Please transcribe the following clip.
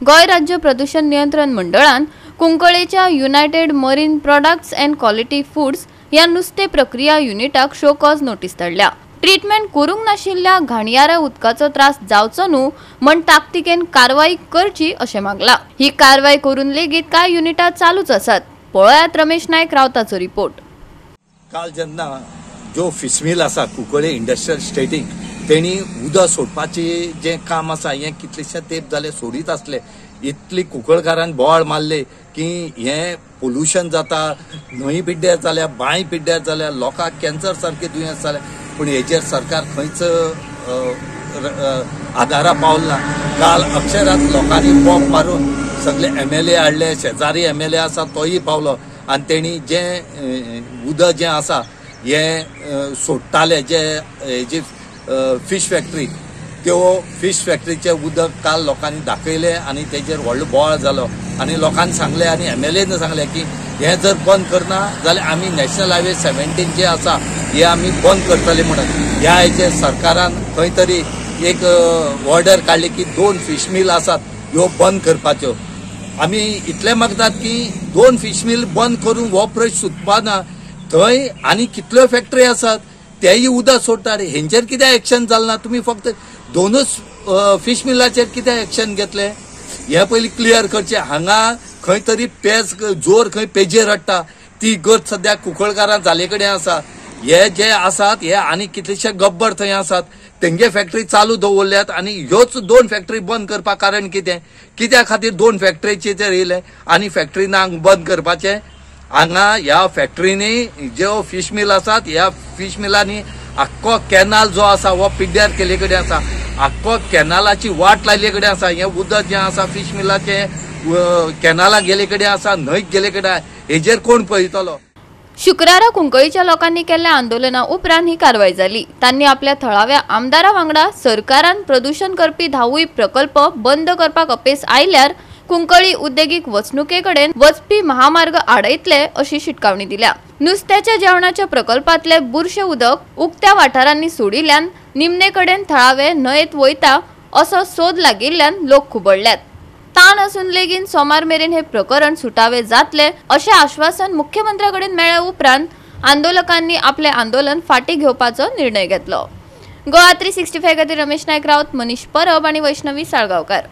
गोय राज्य प्रदूषण नियंत्रण मंडळान कुंकळेच्या United Marine Products and Quality Foods या नुस्ते प्रक्रिया युनिटाक शो कॉज नोटीस धाडल्या। ट्रीटमेंट करूंक नाशिल्ल्या घाणयारा उदकाचो त्रास जावचो न्हू म्हण ताकतिकेन कारवाई करची अशें मागला। ही कारवाई करून लेगीत काय युनिटा चालूच आसात। पळयात रमेश नायक रावताचो रिपोर्ट। काल जेन्ना जो फिश मिल आसा कुंकळे इंडस्ट्रियल स्टेटीक तेणी उदक सोडपाचे जे काम आसा हे कितलेशे तेंप जाले सोडीत आसले। इतली कुंकळकारान बोवाळ मारले की हे पोल्यूशन जाता, न्हंय पिड्ड्यार जाल्या, बांय पिड्ड्यार जाल्या, लोकांक कॅन्सर सारखे दुयेंस जाले, पण हेचेर सरकार खंयच आदारा पावला। काल अक्षरात लोकांनी बॉम्ब मारून सगळे MLA हाडले, शेजारी MLA आसा तोही पावलो आणि तेणी जे उदक जे आसा हे सोडटाले जे फिश फॅक्टरी त्यो फिश फॅक्टरीचे उदक काल लोकांनी दाखयले आणि तेजेर व्हडलो बोवाळ जालो आणि लोकांनी सांगले आणि MLAन सांगले की हे जर बंद करना जाल्यार आमी नॅशनल हायवे 17 जे आसा हे आमी बंद करतले म्हणून ह्या हेचे सरकारान खंय तरी एक ऑर्डर काढली की 2 फिश मिल आसात ह्यो बंद करपाच्यो। आमी इतले मागतात की 2 फिश मिल बंद करून हो प्रश्न सुटपाना। थंय आनी कितल्यो फॅक्टरी आसात तेही उदक सोडटात, हेंचेर कित्याक एक्शन जालना? तुम्ही फक्त 2च फिश मिलाचेर कित्याक एक्शन घेतले हे पयलीं क्लियर करचे। हांगा खंय तरी पेज जोर खंय पेजेर हाडटा ती गत सद्या कुंकळकारां जाले कडेन आसा। हे जे आसात हे आनी कितलेशे गब्बर थंय आसात तेंगे फॅक्टरी चालू दवरल्यात आणि ह्योच 2 फॅक्टरी बंद करपाक कारण कितें? कित्या खातीर 2 फॅक्टरीचेर येयले आनी फॅक्टरीना बंद करपाचे? हांगा ह्या फॅक्टरीनी ज्यो फिश मिल आसात ह्या फिश मिलांनी आख्खो कॅनाल जो आसा हो पिड्ड्यार केले कडेन आसा, आख्खो कॅनालाची वाट लायले कडेन आसा। हे उदक जे आसा फिश मिलाचे कॅनाला गेले कडेन आसा, न्हंयक गेले कडेन, हेजेर कोण पळयतलो? शुक्रारा कुंकळीच्या लोकांनी केल्ल्या आंदोलना उपरांत ही कारवाई जाली। तांणी आपल्या थळाव्या आमदारा वांगडा सरकारान प्रदूषण करपी 10 प्रकल्प बंद करपाक अपेस आयल्यार कुंकळी उद्देगीक वचणुकेकडेन वचपी महामार्ग आडयतले अशी शिटकावणी दिल्या। नुस्त्याच्या जेवणाच्या प्रकल्पातले बुरशे उदक उक्त्या वाठारांनी सोडिल्ल्यान निमणेकडेन थळावे न्हंयेत वयता असो सोद लागिल्ल्यान लोक खुबळल्यात। ताण असून लेगीत सोमार मेरेन हे प्रकरण सुटावे जातले अशें आश्वासन मुख्यमंत्र्याकडेन मेळ्ळ्या उपरांत आंदोलकांनी आपले आंदोलन फाटी घेवपाचो निर्णय घेतलो। गोवा 365 खातीर रमेश नायक रावत, मनीष परब आणि वैष्णवी साळगांवकार।